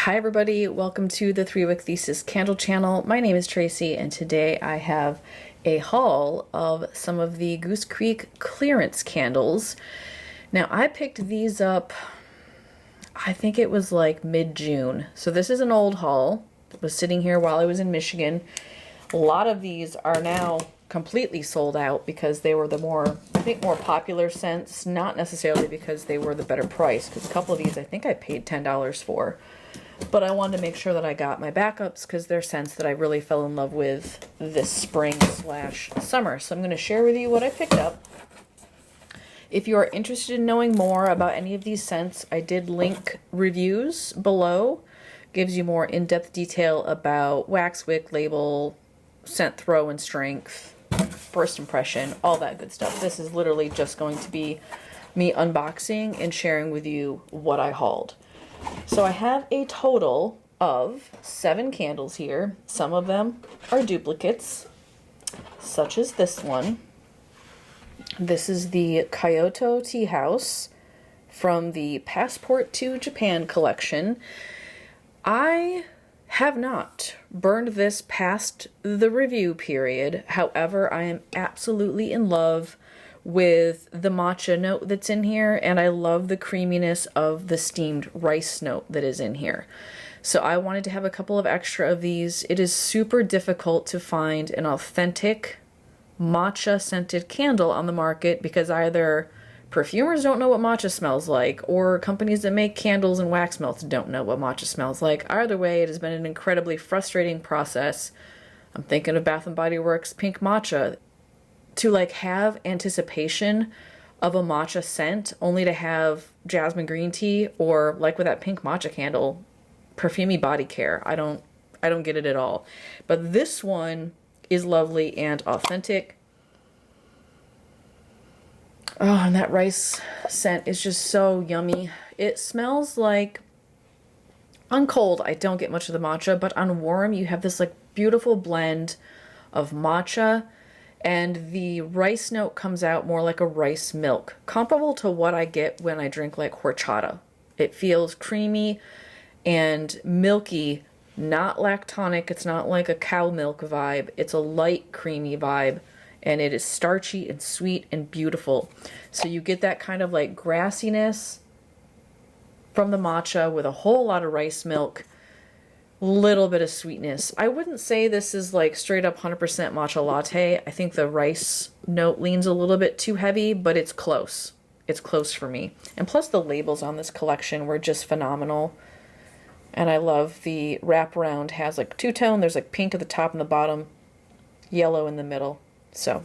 Hi everybody, welcome to the 3-Wick Thesis candle channel. My name is Tracy and today I have a haul of some of the Goose Creek clearance candles. Now I picked these up, I think it was like mid-June. So this is an old haul. It was sitting here while I was in Michigan. A lot of these are now completely sold out because they were the more popular scents, not necessarily because they were the better price, because a couple of these I think I paid $10 for. But I wanted to make sure that I got my backups because they're scents that I really fell in love with this spring/summer. So I'm going to share with you what I picked up. If you are interested in knowing more about any of these scents, I did link reviews below. Gives you more in-depth detail about wax, wick, label, scent throw and strength, first impression, all that good stuff. This is literally just going to be me unboxing and sharing with you what I hauled. So I have a total of 7 candles here. Some of them are duplicates, such as this one. This is the Kyoto Teahouse from the Passport to Japan collection. I have not burned this past the review period. However, I am absolutely in love with the matcha note that's in here, and I love the creaminess of the steamed rice note that is in here. So I wanted to have a couple of extra of these. It is super difficult to find an authentic matcha scented candle on the market because either perfumers don't know what matcha smells like or companies that make candles and wax melts don't know what matcha smells like. Either way, it has been an incredibly frustrating process. I'm thinking of Bath & Body Works Pink Matcha. To like have anticipation of a matcha scent only to have jasmine green tea, or like with that pink matcha candle, perfumey body care. I don't get it at all. But this one is lovely and authentic. Oh, and that rice scent is just so yummy. It smells like, on cold I don't get much of the matcha, but on warm you have this like beautiful blend of matcha, and the rice note comes out more like a rice milk, comparable to what I get when I drink like horchata. It feels creamy and milky, not lactonic. It's not like a cow milk vibe. It's a light creamy vibe, and it is starchy and sweet and beautiful. So you get that kind of like grassiness from the matcha with a whole lot of rice milk. Little bit of sweetness. I wouldn't say this is like straight up 100% matcha latte. I think the rice note leans a little bit too heavy, but it's close. It's close for me. And plus the labels on this collection were just phenomenal. And I love the wraparound. Has like two-tone. There's like pink at the top and the bottom, yellow in the middle. So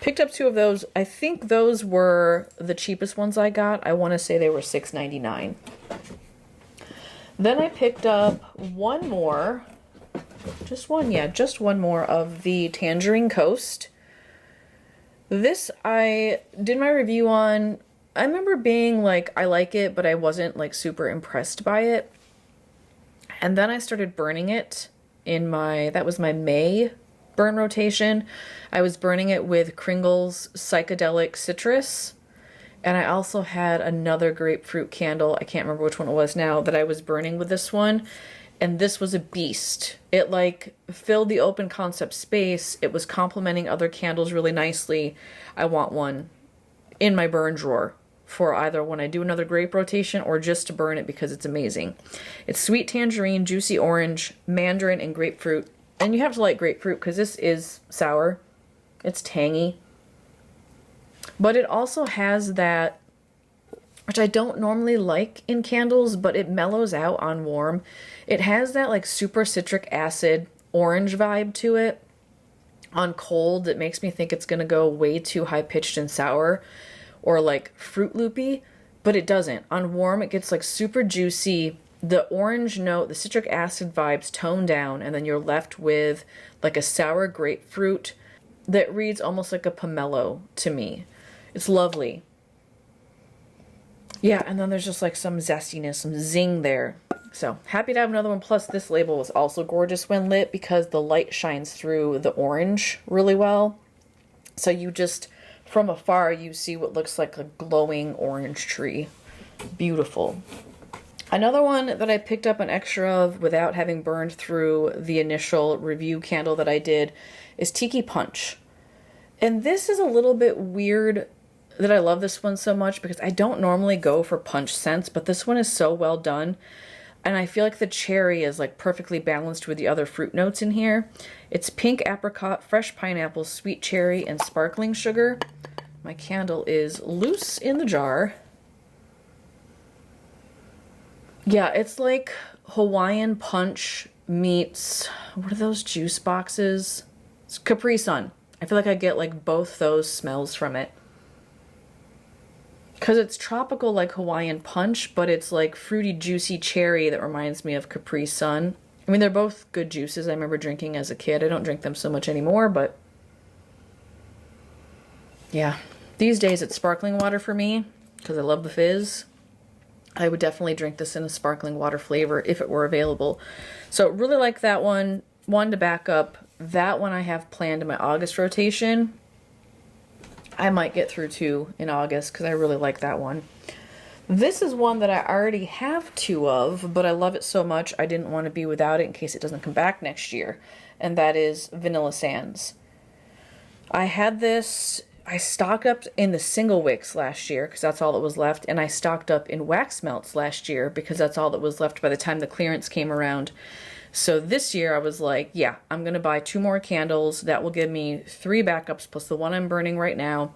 picked up 2 of those. I think those were the cheapest ones I got. I want to say they were $6.99. Then I picked up one more, just one more of the Tangerine Coast. This I did my review on. I remember being like, I like it, but I wasn't like super impressed by it. And then I started burning it in that was my May burn rotation. I was burning it with Kringle's Psychedelic Citrus. And I also had another grapefruit candle, I can't remember which one it was now, that I was burning with this one. And this was a beast. It like filled the open concept space. It was complementing other candles really nicely. I want one in my burn drawer for either when I do another grape rotation or just to burn it because it's amazing. It's sweet tangerine, juicy orange, mandarin, and grapefruit. And you have to like grapefruit because this is sour. It's tangy. But it also has that, which I don't normally like in candles, but it mellows out on warm. It has that like super citric acid orange vibe to it. On cold, it makes me think it's going to go way too high-pitched and sour or like Fruit Loopy, but it doesn't. On warm, it gets like super juicy. The orange note, the citric acid vibes tone down, and then you're left with like a sour grapefruit that reads almost like a pomelo to me. It's lovely. Yeah, and then there's just like some zestiness, some zing there. So happy to have another one. Plus this label was also gorgeous when lit because the light shines through the orange really well. So you just, from afar, you see what looks like a glowing orange tree. Beautiful. Another one that I picked up an extra of without having burned through the initial review candle that I did is Tiki Punch. And this is a little bit weird that I love this one so much because I don't normally go for punch scents, but this one is so well done. And I feel like the cherry is like perfectly balanced with the other fruit notes in here. It's pink apricot, fresh pineapple, sweet cherry, and sparkling sugar. My candle is loose in the jar. Yeah, it's like Hawaiian punch meets, what are those juice boxes? It's Capri Sun. I feel like I get like both those smells from it. Because it's tropical like Hawaiian punch, but it's like fruity, juicy cherry that reminds me of Capri Sun. I mean, they're both good juices I remember drinking as a kid. I don't drink them so much anymore, but yeah. These days it's sparkling water for me because I love the fizz. I would definitely drink this in a sparkling water flavor if it were available. So really like that one. Wanted to back up. That one I have planned in my August rotation. I might get through 2 in August because I really like that one. This is one that I already have 2 of, but I love it so much I didn't want to be without it in case it doesn't come back next year. And that is Vanilla Sands. I had this... I stocked up in the single wicks last year because that's all that was left, and I stocked up in wax melts last year because that's all that was left by the time the clearance came around. So this year I was like, yeah, I'm going to buy 2 more candles. That will give me 3 backups plus the one I'm burning right now.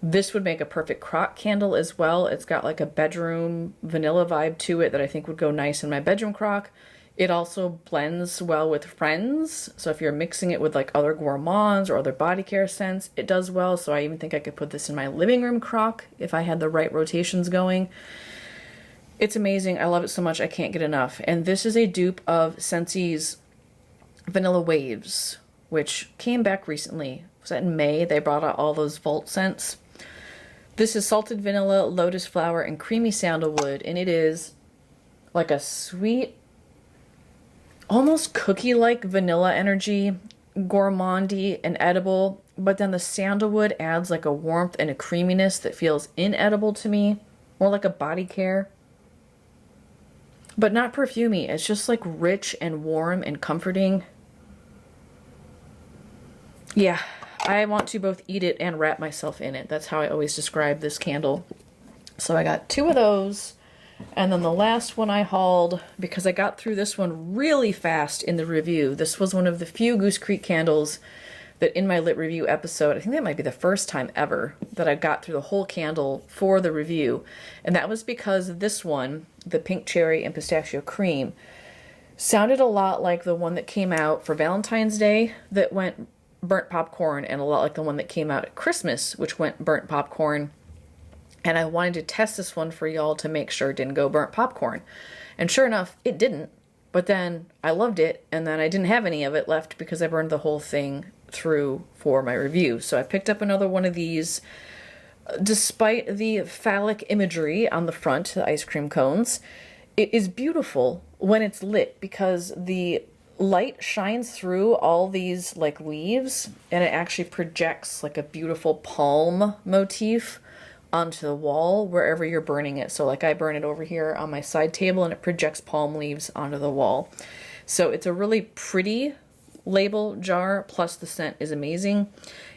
This would make a perfect crock candle as well. It's got like a bedroom vanilla vibe to it that I think would go nice in my bedroom crock. It also blends well with Friends, so if you're mixing it with like other gourmands or other body care scents, it does well. So I even think I could put this in my living room crock if I had the right rotations going. It's amazing. I love it so much I can't get enough. And this is a dupe of Scentsi's Vanilla Waves, which came back recently. Was that in May? They brought out all those vault scents. This is salted vanilla, lotus flower, and creamy sandalwood, and it is like a sweet, almost cookie-like vanilla energy, gourmandy and edible, but then the sandalwood adds like a warmth and a creaminess that feels inedible to me, more like a body care. But not perfumey, it's just like rich and warm and comforting. Yeah, I want to both eat it and wrap myself in it. That's how I always describe this candle. So I got 2 of those. And then the last one I hauled, because I got through this one really fast in the review. This was one of the few Goose Creek candles that in my lit review episode, I think that might be the first time ever that I got through the whole candle for the review. And that was because this one, the pink cherry and pistachio cream, sounded a lot like the one that came out for Valentine's Day that went burnt popcorn, and a lot like the one that came out at Christmas, which went burnt popcorn. And I wanted to test this one for y'all to make sure it didn't go burnt popcorn. And sure enough, it didn't. But then I loved it, and then I didn't have any of it left because I burned the whole thing through for my review. So I picked up another one of these. Despite the phallic imagery on the front, the ice cream cones, it is beautiful when it's lit because the light shines through all these like leaves, and it actually projects like a beautiful palm motif onto the wall wherever you're burning it. So like I burn it over here on my side table and it projects palm leaves onto the wall. So it's a really pretty label jar, plus the scent is amazing.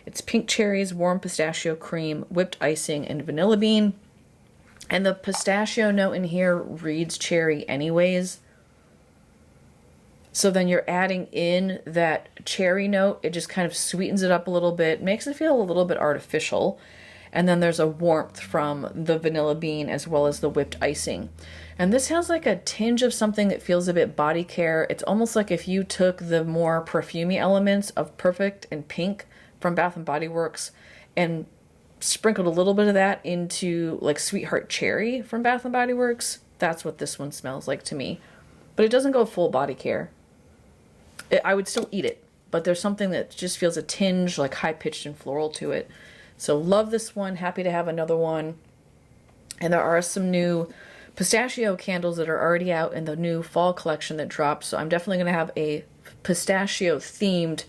It's pink cherries, warm pistachio cream, whipped icing, and vanilla bean. And the pistachio note in here reads cherry anyways. So then you're adding in that cherry note. It just kind of sweetens it up a little bit, makes it feel a little bit artificial. And then there's a warmth from the vanilla bean as well as the whipped icing. And this has like a tinge of something that feels a bit body care. It's almost like if you took the more perfumey elements of Perfect and Pink from Bath & Body Works and sprinkled a little bit of that into like Sweetheart Cherry from Bath & Body Works. That's what this one smells like to me. But it doesn't go full body care. I would still eat it, but there's something that just feels a tinge like high-pitched and floral to it. So love this one, happy to have another one. And there are some new pistachio candles that are already out in the new fall collection that dropped. So I'm definitely going to have a pistachio themed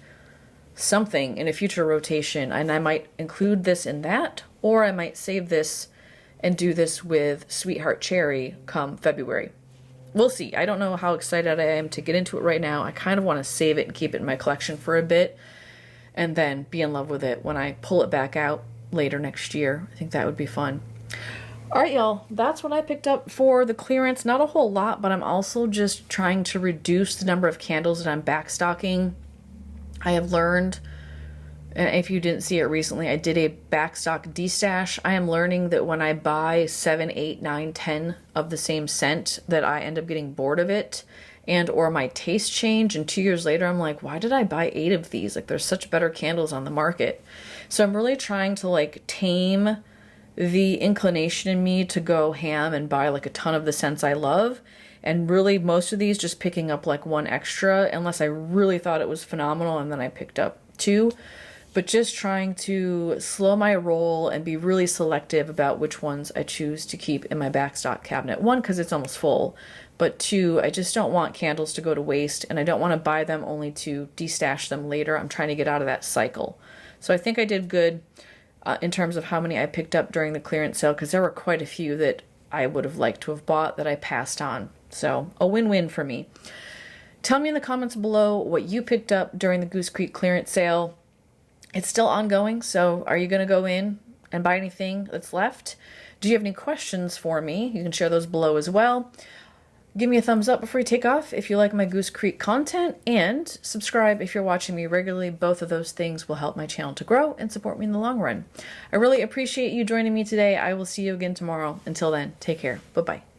something in a future rotation. And I might include this in that, or I might save this and do this with Sweetheart Cherry come February. we'll see. I don't know how excited I am to get into it right now. I kind of want to save it and keep it in my collection for a bit and then be in love with it when I pull it back out later next year. I think that would be fun. All right, y'all, that's what I picked up for the clearance. Not a whole lot, but I'm also just trying to reduce the number of candles that I'm backstocking. I have learned, and if you didn't see it recently, I did a backstock destash. I am learning that when I buy 7, 8, 9, 10 of the same scent, that I end up getting bored of it, and or my taste change, and 2 years later I'm like, why did I buy 8 of these? Like, there's such better candles on the market. So I'm really trying to like tame the inclination in me to go ham and buy like a ton of the scents I love, and really most of these just picking up like one extra unless I really thought it was phenomenal and then I picked up 2. But just trying to slow my roll and be really selective about which ones I choose to keep in my backstock cabinet. 1, because it's almost full, but 2, I just don't want candles to go to waste, and I don't want to buy them only to destash them later. I'm trying to get out of that cycle. So I think I did good in terms of how many I picked up during the clearance sale, because there were quite a few that I would have liked to have bought that I passed on. So a win-win for me. Tell me in the comments below what you picked up during the Goose Creek clearance sale. It's still ongoing, so are you going to go in and buy anything that's left? Do you have any questions for me? You can share those below as well. Give me a thumbs up before you take off if you like my Goose Creek content, and subscribe if you're watching me regularly. Both of those things will help my channel to grow and support me in the long run. I really appreciate you joining me today. I will see you again tomorrow. Until then, take care. Bye-bye.